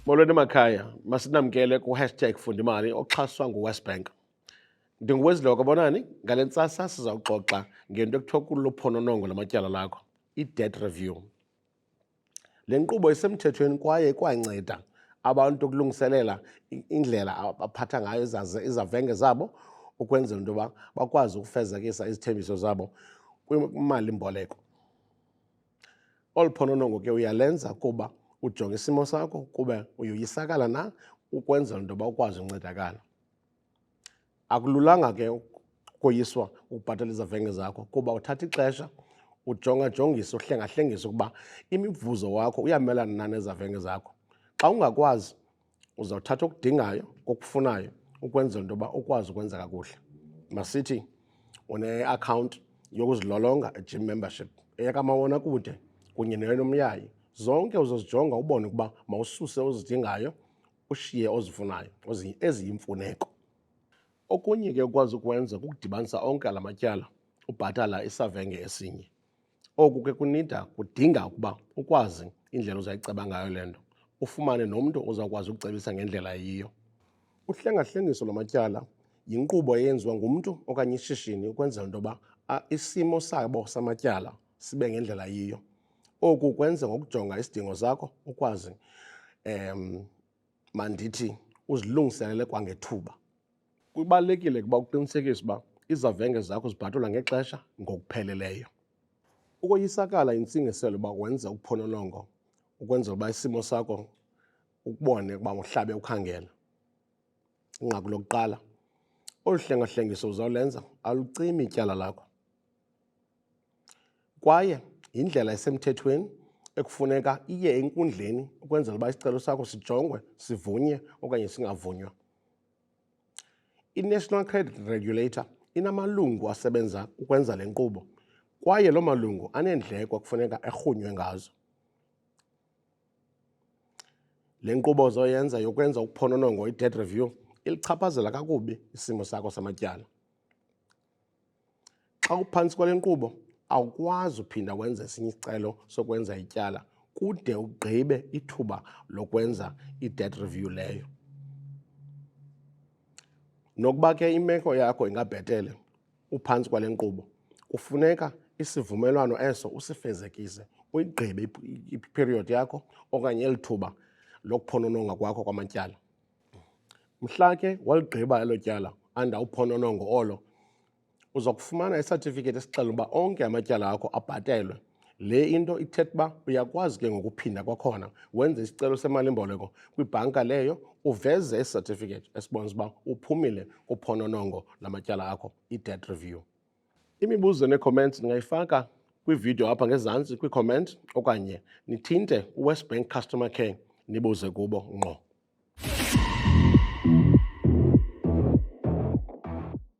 Molweni emakhaya, masinamkele ku-#Fundimali oxhaswa nguWesbank. NdinguWeziloko Bonani, ngale ntsasa sizawuxoxa ngento ekuthiwa kuluphononongo lamatyala lakho, i-debt review. Le nkqubo isemthethweni kwaye ikwanceda abantu ukulungiselela indlela abaphatha ngayo izavenge zabo ukwenzela into yoba bakwazi ukufezekisa izithembiso zabo kwimali-mboleko. Olu phononongo ke uyalenza kuba ujonga isimo sakho kuba uyoyisakala na ukwenzela into yoba ukwazi uncedakala. Akululanga ke ukoyiswa ukubhatala izavenge zakho kuba uthatha ixesha ujongisa uhlengahlengisa ukuba imivuzo wakho uyamelana na nezavenge zakho. Xa ungakwazi uzawuthatha okudingayo okufunayo ukwenzela into yoba ukwazi ukwenza kakuhle. Masithi une-account yokuzilolonga, a-gym membership, eyakamabonakude kunye neyonomyayi, zonke uzozijonga ubone ukuba mawususe ozidingayo ushiye ozifunayo eziyimfuneko. Okunye ke ukwazi ukwenza kukudibanisa onke la matyala ubhatala isavenge esinye. Oku ke kudinga ukuba ukwazi indlela ozayiceba ngayo le nto, ufumane nomntu ozawukwazi ukucebisa ngendlela eyiyo. Uhlengahlengiso lwamatyala yinkqubo eyenziwa ngumntu okanye ishishini ukwenzela into yoba isimo sabo samatyala sibe ngendlela yiyo. Oku kwenza ngokujonga isidingo zakho ukwazi mandithi uzilungiselele kwangethuba. Kubalulekile ukuba uqinisekise uba izavenge zakho zibhatalwa ngexesha ngokupheleleyo. Ukoyisakala yintsingiselo uba wenze uphononongo ukwenzela uba isimo sakho ukubone ukuba uhlabe ukhangela. Inqaku lokuqala, olu hlengahlengiso uzawulenza alucimi ityala lakho kwaye yindlela esemthethweni ekufuneka iye enkundleni ukwenzela uba isicelo sakho sijongwe, sivunywe okanye singavunywa. I-National Credit Regulator inamalungu asebenza ukwenza le nkqubo kwaye loo malungu aneendleko ekufuneka erhunywe ngazo. Le nkqubo ozoyenza yokwenza uphononongo, i-debt review, ilichaphazela kakubi isimo sakho samatyala. Xa uphantsi kwale nkqubo awukwazi uphinda wenza esinye isicelo sokwenza ityala kude ugqibe ithuba lokwenza i-debt review leyo. Nokuba ke imeko yakho ingabhetele uphantsi kwale nkqubo, kufuneka isivumelwano eso usifezekise, uyigqibe iperiod yakho okanye eli thuba lokuphonononga kwakho kwamatyala. Mhla ke waligqiba elo tyala under uphononongo olo, uza kufumana isatifiketi esixelela uba onke amatyala akho abhatelwe. Le into ithetha uba uyakwazi ke ngokuphinda kwakhona wenze isicelo semali-mboleko kwibhanka leyo, uveze isatifiketi esibonisa uba uphumile kuphononongo lamatyala akho, i-debt review. Imibuzo nee-comments ndingayifaka kwividiyo apha ngezantsi kwi-comment okanye nithinte uWestbank Customer Care nibuze kubo ngqo.